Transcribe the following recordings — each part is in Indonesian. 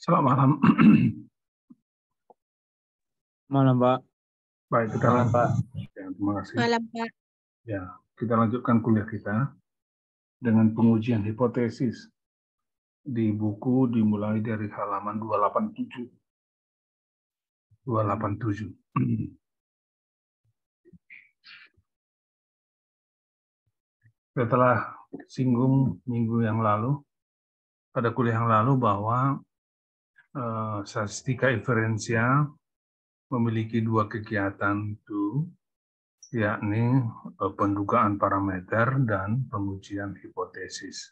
Selamat malam. Malam, Pak. Baik, kita Malam, Pak. Ya, terima kasih. Malam, Pak. Ya, kita lanjutkan kuliah kita dengan pengujian hipotesis di buku dimulai dari halaman 287. 287. Setelah singgung minggu yang lalu, pada kuliah yang lalu bahwa statistika inferensial memiliki dua kegiatan itu, yakni pendugaan parameter dan pengujian hipotesis.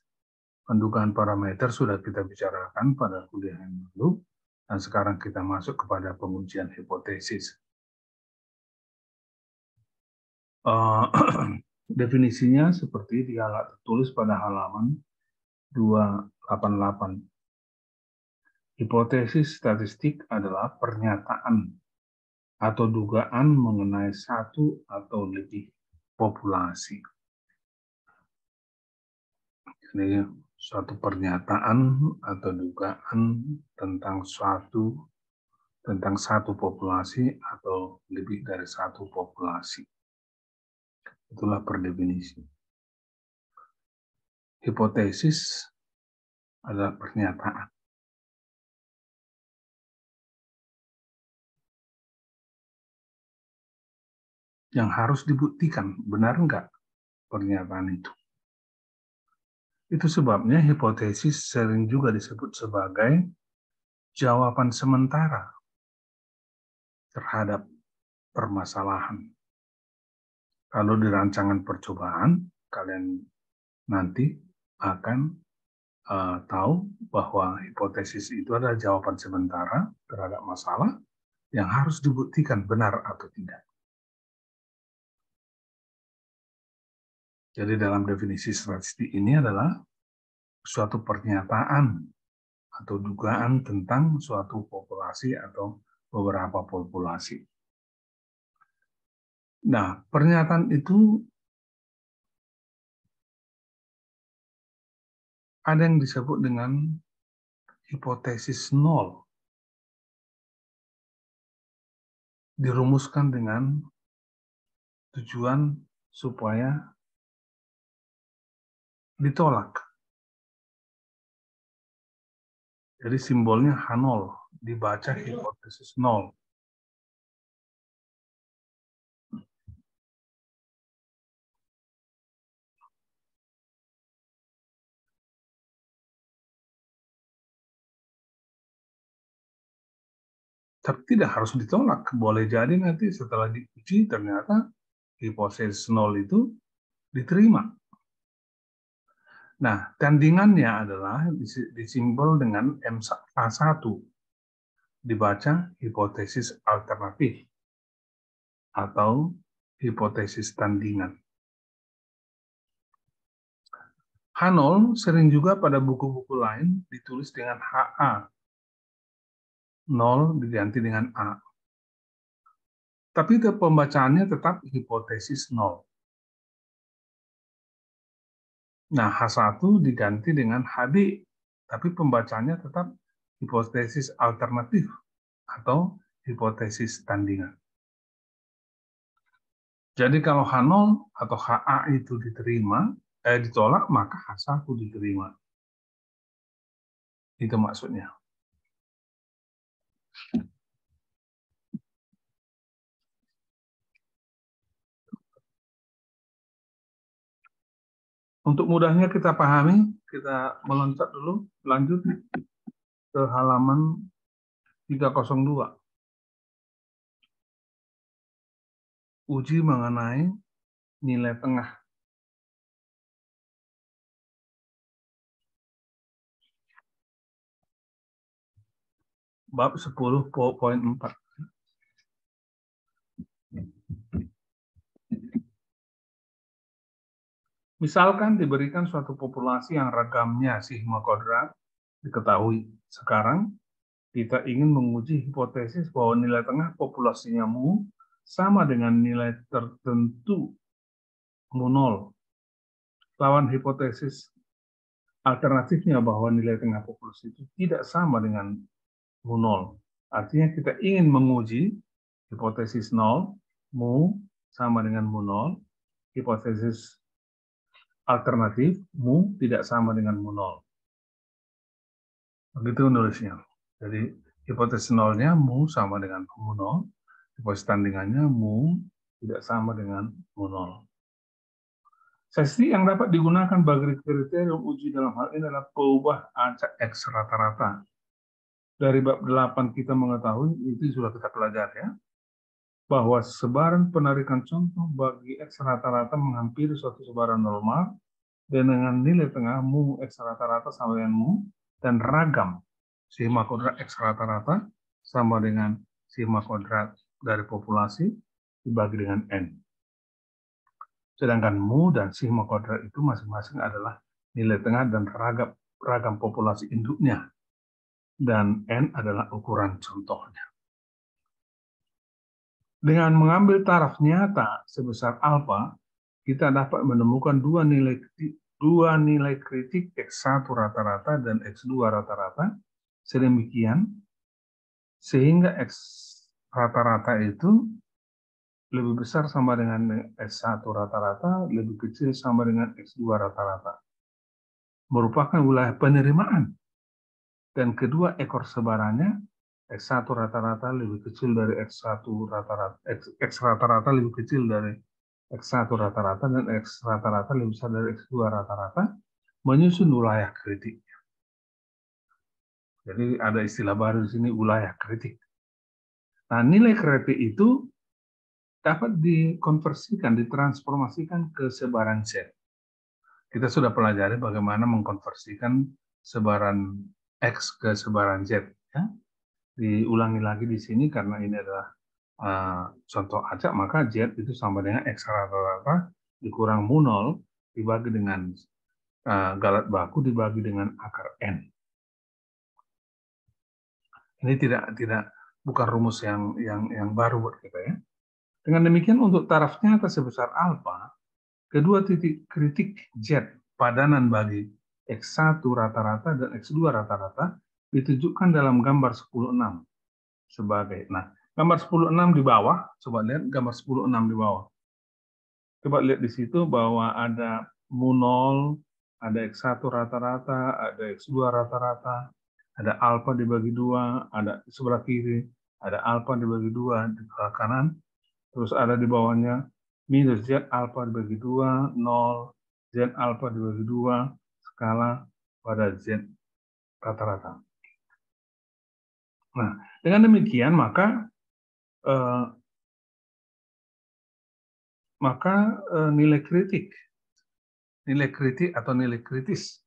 Pendugaan parameter sudah kita bicarakan pada kuliah yang lalu, dan sekarang kita masuk kepada pengujian hipotesis. Definisinya seperti tertulis pada halaman 288. Hipotesis statistik adalah pernyataan atau dugaan mengenai satu atau lebih populasi. Ini suatu pernyataan atau dugaan tentang satu populasi atau lebih dari satu populasi. Itulah per definisi. Hipotesis adalah pernyataan. Yang harus dibuktikan, benar enggak pernyataan itu. Itu sebabnya hipotesis sering juga disebut sebagai jawaban sementara terhadap permasalahan. Kalau di rancangan percobaan, kalian nanti akan tahu bahwa hipotesis itu adalah jawaban sementara terhadap masalah yang harus dibuktikan benar atau tidak. Jadi dalam definisi statistik ini adalah suatu pernyataan atau dugaan tentang suatu populasi atau beberapa populasi. Nah, pernyataan itu ada yang disebut dengan hipotesis nol. Dirumuskan dengan tujuan supaya ditolak. Jadi simbolnya H0, dibaca hipotesis nol. Tapi tidak harus ditolak. Boleh jadi nanti setelah diuji ternyata hipotesis nol itu diterima. Nah, tandingannya adalah disimbol dengan A1. Dibaca hipotesis alternatif atau hipotesis tandingan. H0 sering juga pada buku-buku lain ditulis dengan HA. 0 diganti dengan A. Tapi pembacaannya tetap hipotesis 0. Nah, H1 diganti dengan HB, tapi pembacanya tetap hipotesis alternatif atau hipotesis tandingan. Jadi kalau H0 atau HA itu ditolak, maka H1 diterima. Itu maksudnya. Untuk mudahnya kita pahami, kita meloncat dulu, lanjut ke halaman 302. Uji mengenai nilai tengah. Bab 10.4. Misalkan diberikan suatu populasi yang ragamnya sigma kuadrat diketahui. Sekarang kita ingin menguji hipotesis bahwa nilai tengah populasinya mu sama dengan nilai tertentu mu 0. Lawan hipotesis alternatifnya bahwa nilai tengah populasi itu tidak sama dengan mu 0. Artinya kita ingin menguji hipotesis 0, mu sama dengan mu 0, hipotesis alternatif, mu tidak sama dengan mu 0. Begitu nulisnya. Jadi hipotesis 0-nya mu sama dengan mu 0, hipotesis tandingannya mu tidak sama dengan mu 0. Sesi yang dapat digunakan bagi kriteria uji dalam hal ini adalah peubah acak X rata-rata. Dari bab 8 kita mengetahui, itu sudah kita pelajari ya, bahwa sebaran penarikan contoh bagi X rata-rata menghampiri suatu sebaran normal dan dengan nilai tengah mu X rata-rata sama dengan mu dan ragam sigma kuadrat X rata-rata sama dengan sigma kuadrat dari populasi dibagi dengan N. Sedangkan mu dan sigma kuadrat itu masing-masing adalah nilai tengah dan ragam populasi induknya. Dan N adalah ukuran contohnya. Dengan mengambil taraf nyata sebesar alfa, kita dapat menemukan dua nilai kritik X1 rata-rata dan X2 rata-rata sedemikian sehingga X rata-rata itu lebih besar sama dengan X1 rata-rata, lebih kecil sama dengan X2 rata-rata. Merupakan wilayah penerimaan. Dan kedua ekor sebarannya, X1 rata-rata lebih kecil dari X1 rata-rata, X rata-rata lebih kecil dari X1 rata-rata, dan X rata-rata lebih besar dari X2 rata-rata, menyusun wilayah kritik. Jadi ada istilah baru di sini, wilayah kritik. Nah, nilai kritik itu dapat dikonversikan, ditransformasikan ke sebaran Z. Kita sudah pelajari bagaimana mengkonversikan sebaran X ke sebaran Z. Ya. Diulangi lagi di sini karena ini adalah contoh acak, maka Z itu sama dengan X rata-rata dikurang mu 0 dibagi dengan galat baku dibagi dengan akar N. Ini bukan rumus yang baru buat kita ya. Dengan demikian untuk taraf nyata sebesar alfa, kedua titik kritik Z padanan bagi X1 rata-rata dan X2 rata-rata ditunjukkan dalam gambar 10.6 sebagai. Nah, gambar 10.6 di bawah, coba lihat gambar 10.6 di bawah. Coba lihat di situ bahwa ada mu 0, ada X1 rata-rata, ada X2 rata-rata, ada alfa dibagi 2, ada di sebelah kiri, ada alfa dibagi 2 di sebelah kanan, terus ada di bawahnya minus Z alfa dibagi 2, 0, Z alfa dibagi 2, skala pada Z rata-rata. Nah, dengan demikian maka nilai kritik atau nilai kritis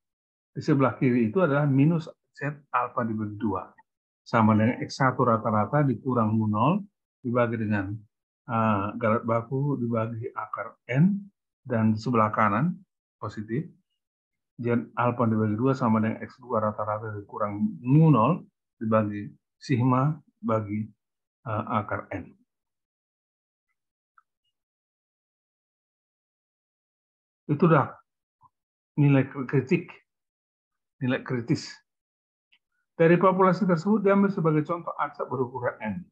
di sebelah kiri itu adalah minus Z alfa dibagi 2 sama dengan X1 rata-rata dikurang mu 0 dibagi dengan galat baku dibagi akar N, dan di sebelah kanan positif Z alfa dibagi 2 sama dengan X2 rata-rata dikurang mu 0 dibagi sigma bagi akar N. Itu dah nilai kritis. Dari populasi tersebut diambil sebagai contoh acak berukuran N.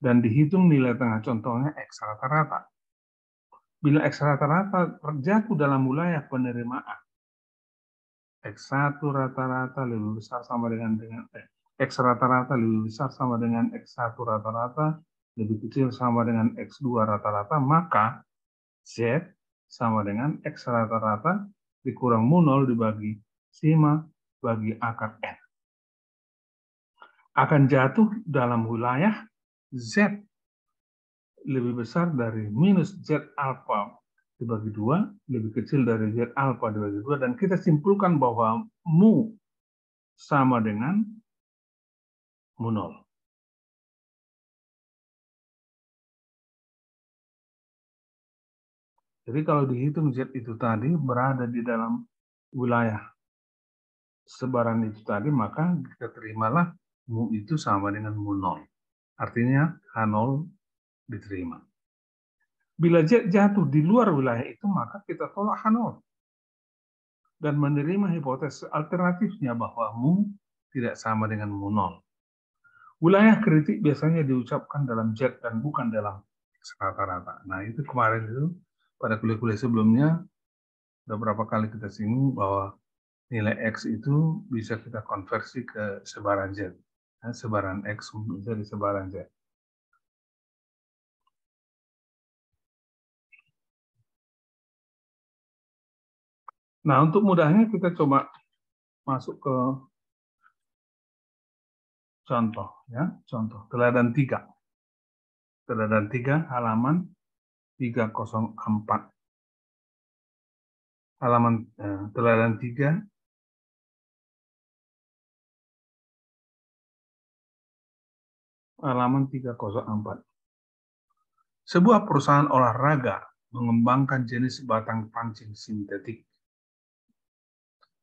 Dan dihitung nilai tengah contohnya X rata-rata. Bila X rata-rata terjatuh dalam wilayah penerimaan, X1 rata-rata lebih besar sama dengan X rata-rata lebih besar sama dengan X1 rata-rata, lebih kecil sama dengan X2 rata-rata, maka Z sama dengan X rata-rata dikurang mu 0 dibagi sigma bagi akar N. Akan jatuh dalam wilayah Z lebih besar dari minus Z alfa dibagi 2, lebih kecil dari Z alfa dibagi 2, dan kita simpulkan bahwa mu sama dengan mu 0. Jadi kalau dihitung Z itu tadi berada di dalam wilayah sebaran itu tadi, maka kita terimalah mu itu sama dengan mu 0. Artinya H0 diterima. Bila Z jatuh di luar wilayah itu, maka kita tolak H0 dan menerima hipotesis alternatifnya bahwa mu tidak sama dengan mu 0. Wilayah kritik biasanya diucapkan dalam Z dan bukan dalam X rata-rata. Nah, itu kemarin itu pada kuliah-kuliah sebelumnya beberapa kali kita singgung bahwa nilai X itu bisa kita konversi ke sebaran Z. Nah, sebaran X menjadi sebaran Z. Nah, untuk mudahnya kita coba masuk ke contoh, ya, contoh teladan 3. Teladan 3 halaman 304. Halaman teladan 3 halaman 304. Sebuah perusahaan olahraga mengembangkan jenis batang pancing sintetik.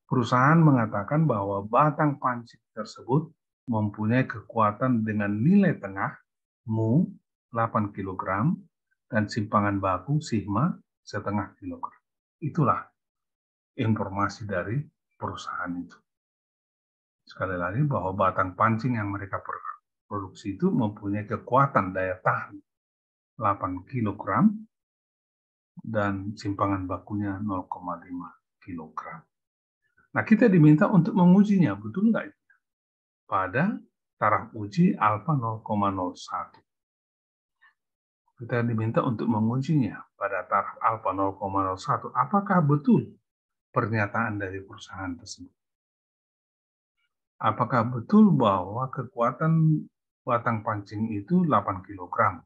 Perusahaan mengatakan bahwa batang pancing tersebut mempunyai kekuatan dengan nilai tengah mu 8 kg dan simpangan baku sigma setengah kilogram. Itulah informasi dari perusahaan itu. Sekali lagi bahwa batang pancing yang mereka produksi itu mempunyai kekuatan daya tahan 8 kg dan simpangan bakunya 0,5 kg. Nah, kita diminta untuk mengujinya, betul nggak? Pada taraf uji alfa 0,01. Kita diminta untuk mengujinya pada taraf alfa 0,01. Apakah betul pernyataan dari perusahaan tersebut? Apakah betul bahwa kekuatan batang pancing itu 8 kg?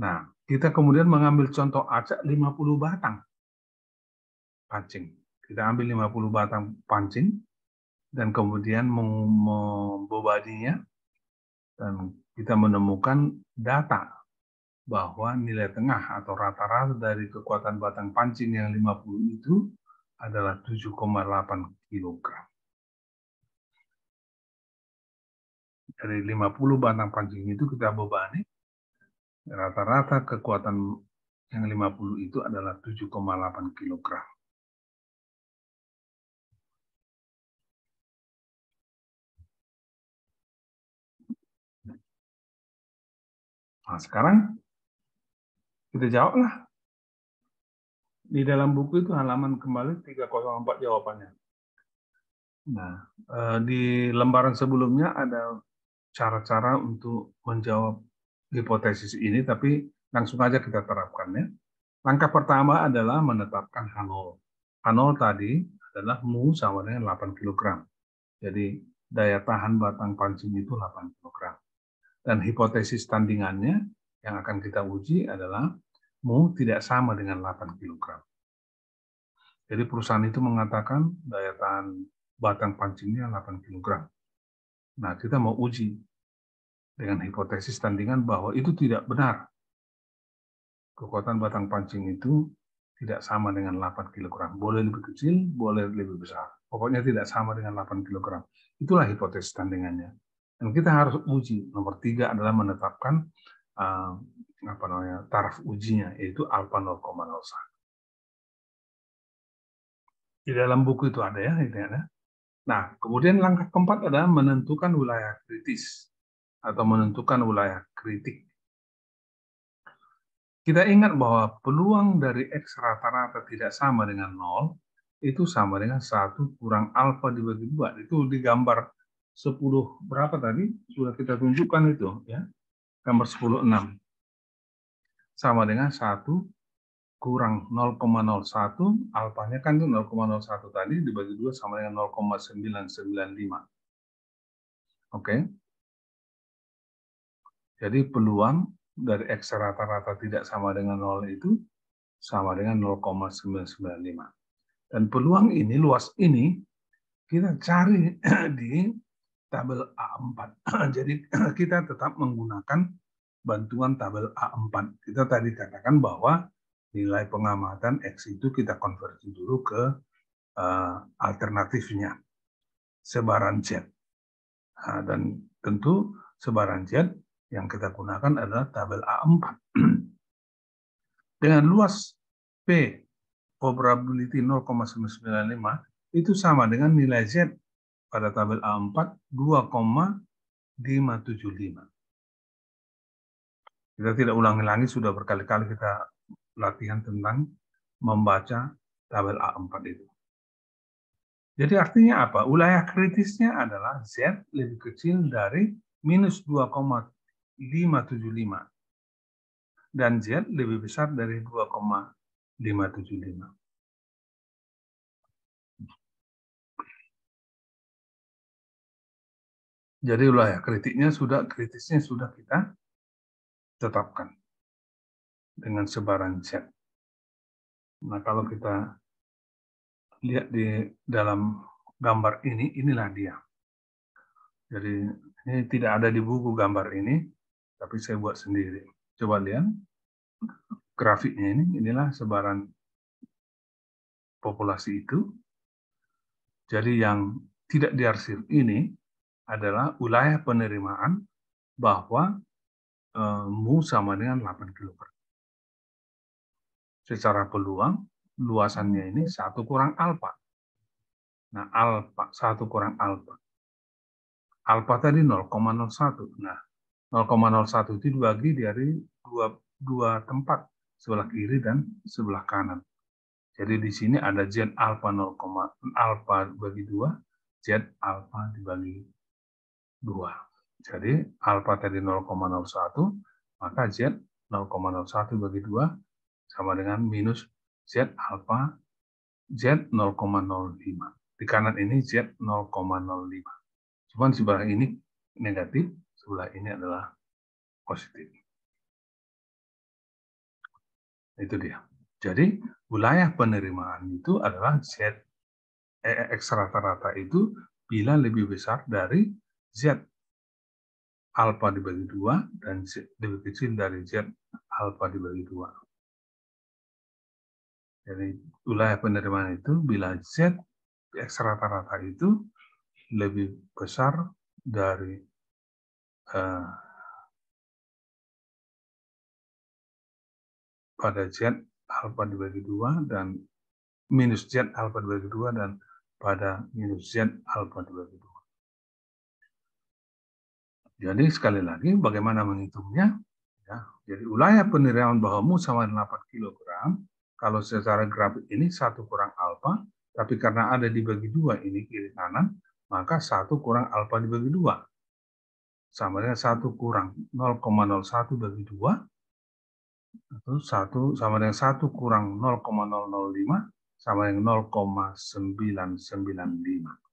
Nah, kita kemudian mengambil contoh acak 50 batang pancing. Kita ambil 50 batang pancing dan kemudian membebaninya dan kita menemukan data bahwa nilai tengah atau rata-rata dari kekuatan batang pancing yang 50 itu adalah 7,8 kg. Dari 50 batang pancing itu kita bebani, rata-rata kekuatan yang 50 itu adalah 7,8 kg. Nah, sekarang kita jawablah. Di dalam buku itu halaman kembali 304 jawabannya. Nah, di lembaran sebelumnya ada cara-cara untuk menjawab hipotesis ini, tapi langsung aja kita terapkan ya. Langkah pertama adalah menetapkan H0. H0 tadi adalah mu sama dengan 8 kg. Jadi daya tahan batang pancing itu 8 kg. Dan hipotesis tandingannya yang akan kita uji adalah mu tidak sama dengan 8 kg. Jadi perusahaan itu mengatakan daya tahan batang pancingnya 8 kg. Nah, kita mau uji dengan hipotesis tandingan bahwa itu tidak benar. Kekuatan batang pancing itu tidak sama dengan 8 kg. Boleh lebih kecil, boleh lebih besar. Pokoknya tidak sama dengan 8 kg. Itulah hipotesis tandingannya. Dan kita harus uji. Nomor 3 adalah menetapkan taraf ujinya, yaitu alfa 0,01. Di dalam buku itu ada ya, itu ada. Nah, kemudian langkah keempat adalah menentukan wilayah kritis atau menentukan wilayah kritik. Kita ingat bahwa peluang dari X rata-rata tidak sama dengan 0, itu sama dengan 1 kurang alfa dibagi 2. Itu di gambar 10 berapa tadi? Sudah kita tunjukkan itu, ya. Gambar 10,6. Sama dengan 1 kurang 0,01, alfanya kan itu 0,01 tadi, dibagi 2 sama dengan 0,995. Oke. Jadi peluang dari X rata-rata tidak sama dengan 0 itu sama dengan 0,995. Dan peluang ini, luas ini, kita cari di tabel A4. Jadi kita tetap menggunakan bantuan tabel A4. Kita tadi katakan bahwa nilai pengamatan X itu kita konversi dulu ke alternatifnya, sebaran Z. Nah, dan tentu sebaran Z yang kita gunakan adalah tabel A4. Dengan luas P, probability 0,995, itu sama dengan nilai Z pada tabel A4 2,575. Kita tidak ulangi lagi, sudah berkali-kali kita latihan tentang membaca tabel A4 itu. Jadi artinya apa? Wilayah kritisnya adalah Z lebih kecil dari minus 2,575 dan Z lebih besar dari 2,575. Jadi wilayah kritisnya sudah kita tetapkan dengan sebaran Z. Nah, kalau kita lihat di dalam gambar ini, inilah dia. Jadi ini tidak ada di buku gambar ini, tapi saya buat sendiri. Coba lihat grafiknya ini, inilah sebaran populasi itu. Jadi yang tidak diarsir ini adalah wilayah penerimaan bahwa mu sama dengan 8 kg. Secara peluang, luasannya ini 1 kurang alfa. Nah, alfa, 1 kurang alfa. Alfa tadi 0,01. Nah, 0,01 itu dibagi dari dua tempat, sebelah kiri dan sebelah kanan. Jadi di sini ada Z alfa 0, alfa bagi 2, Z alfa dibagi 2. Jadi alfa tadi 0,01, maka Z 0,01 bagi 2 sama dengan minus Z alfa Z 0,05. Di kanan ini Z 0,05. Cuman sebelah ini negatif, sebelah ini adalah positif. Itu dia. Jadi wilayah penerimaan itu adalah Z X rata-rata itu bila lebih besar dari Z alfa dibagi 2 dan Z lebih kecil dari Z alfa dibagi 2. Jadi wilayah penerimaan itu bila Z X rata-rata itu lebih besar dari pada Z alfa dibagi 2 dan minus Z alfa dibagi 2 dan pada minus Z alfa dibagi 2. Jadi sekali lagi bagaimana menghitungnya? Ya, jadi wilayah penerimaan bahwa mu sama dengan 8 kg, kalau secara grafik ini 1 kurang alfa, tapi karena ada dibagi 2 ini kiri kanan, maka 1 kurang alfa dibagi 2. Sama dengan 1 kurang 0,01 bagi 2, atau 1 sama dengan 1 kurang 0,005 sama dengan 0,995.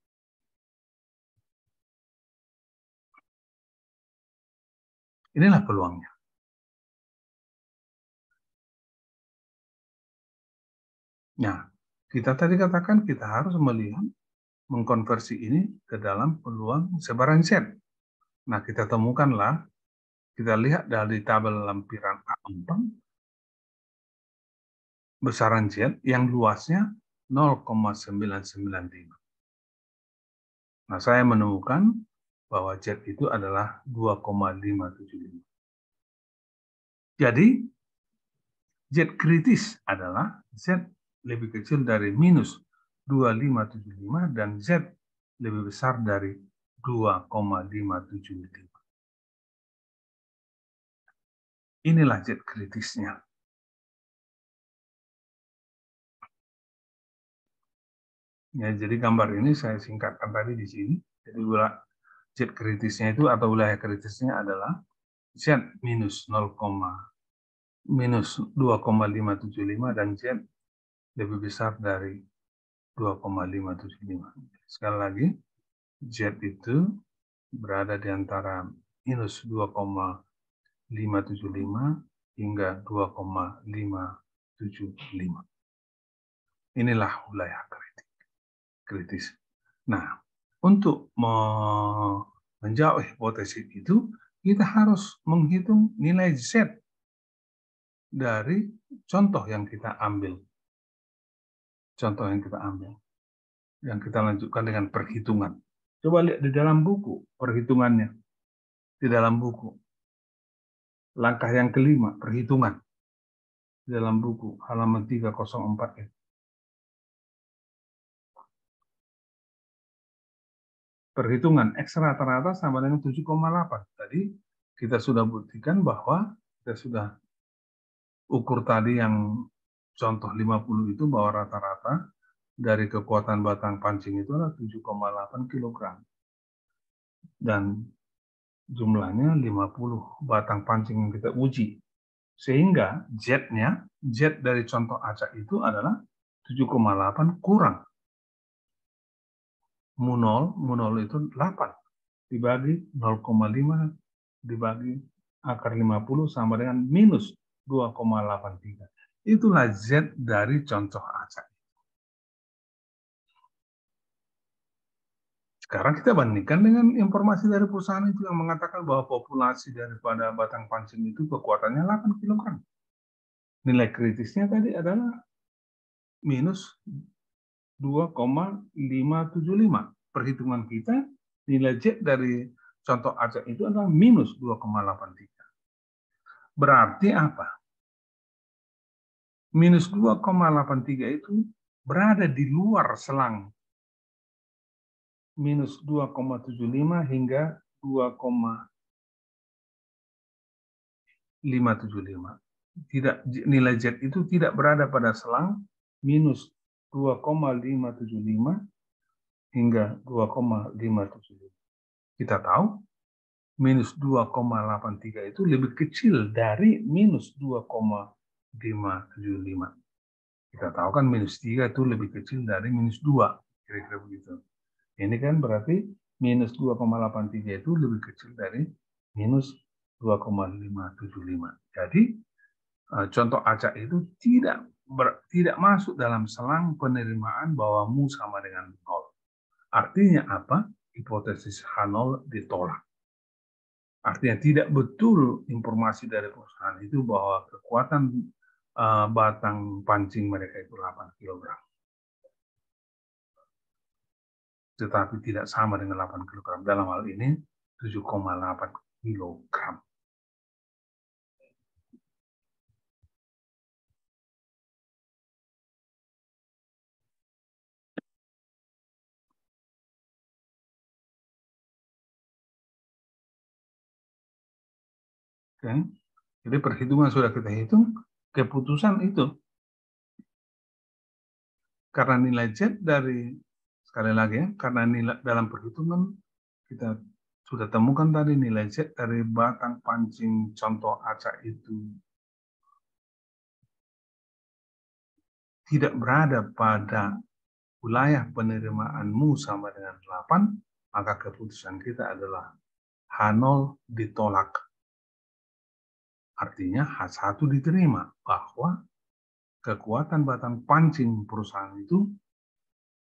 Inilah peluangnya. Nah, kita tadi katakan kita harus melihat, mengkonversi ini ke dalam peluang sebaran Z. Nah, kita temukanlah, kita lihat dari tabel lampiran A4, besaran Z yang luasnya 0,995. Nah, saya menemukan bahwa Z itu adalah 2,575. Jadi, Z kritis adalah Z lebih kecil dari minus 2,575 dan Z lebih besar dari 2,575. Inilah Z kritisnya. Ya, jadi gambar ini saya singkatkan tadi di sini. Jadi Z kritisnya itu atau wilayah kritisnya adalah Z minus 2,575 dan Z lebih besar dari 2,575. Sekali lagi, Z itu berada di antara minus 2,575 hingga 2,575. Inilah wilayah kritis. Nah, untuk menjawab hipotesis itu, kita harus menghitung nilai Z dari contoh yang kita ambil. Contoh yang kita ambil. Yang kita lanjutkan dengan perhitungan. Coba lihat di dalam buku perhitungannya. Di dalam buku. Langkah yang kelima, perhitungan. Di dalam buku, halaman 304. perhitungan X rata-rata sama dengan 7,8. Tadi kita sudah buktikan bahwa kita sudah ukur tadi yang contoh 50 itu bahwa rata-rata dari kekuatan batang pancing itu adalah 7,8 kg. Dan jumlahnya 50 batang pancing yang kita uji. Sehingga Z-nya, Z dari contoh acak itu adalah 7,8 kurang mu0 itu 8 dibagi 0,5 dibagi akar 50 sama dengan minus 2,83. Itulah Z dari contoh acak. Sekarang kita bandingkan dengan informasi dari perusahaan itu yang mengatakan bahwa populasi daripada batang pancing itu kekuatannya 8 kg. Nilai kritisnya tadi adalah minus 2,575. Perhitungan kita, nilai Z dari contoh acak itu adalah minus 2,83. Berarti apa? Minus 2,83 itu berada di luar selang minus 2,75 hingga 2,575. Tidak, nilai Z itu tidak berada pada selang minus 2,575 hingga 2,575. Kita tahu minus 2,83 itu lebih kecil dari minus 2,575. Kita tahu kan minus 3 itu lebih kecil dari minus 2, kira-kira begitu. Ini kan berarti minus 2,83 itu lebih kecil dari minus 2,575. Jadi contoh acak itu tidak masuk dalam selang penerimaan bahwa mu sama dengan 0. Artinya apa? Hipotesis H0 ditolak. Artinya tidak betul informasi dari perusahaan itu bahwa kekuatan batang pancing mereka itu 8 kg. Tetapi tidak sama dengan 8 kg. Dalam hal ini 7,8 kg. Oke. Jadi perhitungan sudah kita hitung, keputusan itu karena nilai Z dari, sekali lagi ya, karena nilai dalam perhitungan kita sudah temukan tadi nilai Z dari batang pancing contoh acak itu tidak berada pada wilayah penerimaan mu sama dengan 8, maka keputusan kita adalah H0 ditolak. Artinya H1 diterima, bahwa kekuatan batang pancing perusahaan itu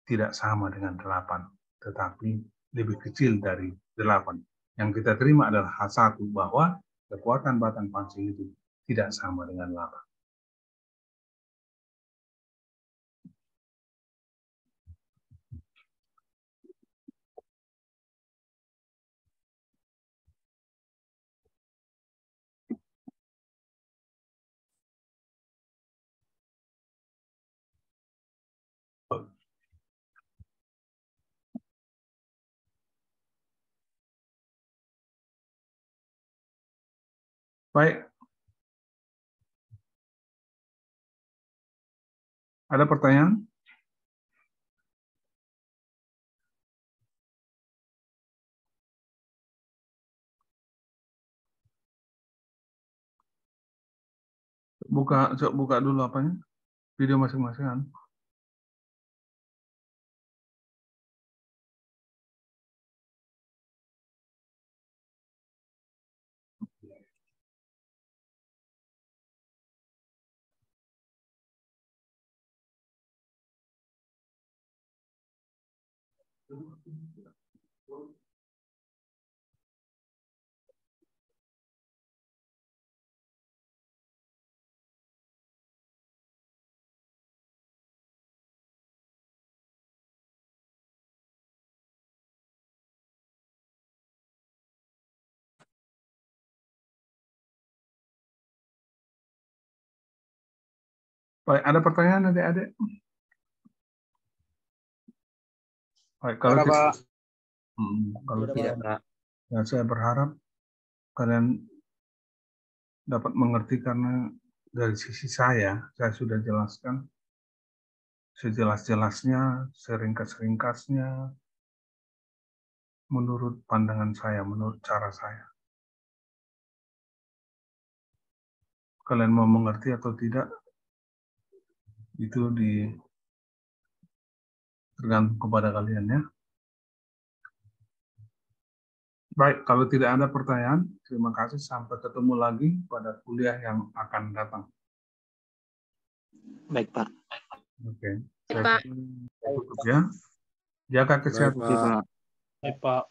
tidak sama dengan 8, tetapi lebih kecil dari 8. Yang kita terima adalah H1, bahwa kekuatan batang pancing itu tidak sama dengan 8. Baik, ada pertanyaan? Buka dulu apanya? Video masing-masing kan? Baik, ada pertanyaan adik-adik? Baik, kalau Pak. Kalau Tidak, tidak, Pak. ya saya berharap kalian dapat mengerti karena dari sisi saya sudah jelaskan sejelas-jelasnya, seringkas-ringkasnya, menurut pandangan saya, menurut cara saya. Kalian mau mengerti atau tidak, itu tergantung kepada kalian ya. Baik, kalau tidak ada pertanyaan, terima kasih. Sampai ketemu lagi pada kuliah yang akan datang. Baik, Pak. Oke, Ya, saya Pak. tutup ya. Jaga Baik, kesehatan. Oke, Pak. Pak. Baik, Pak.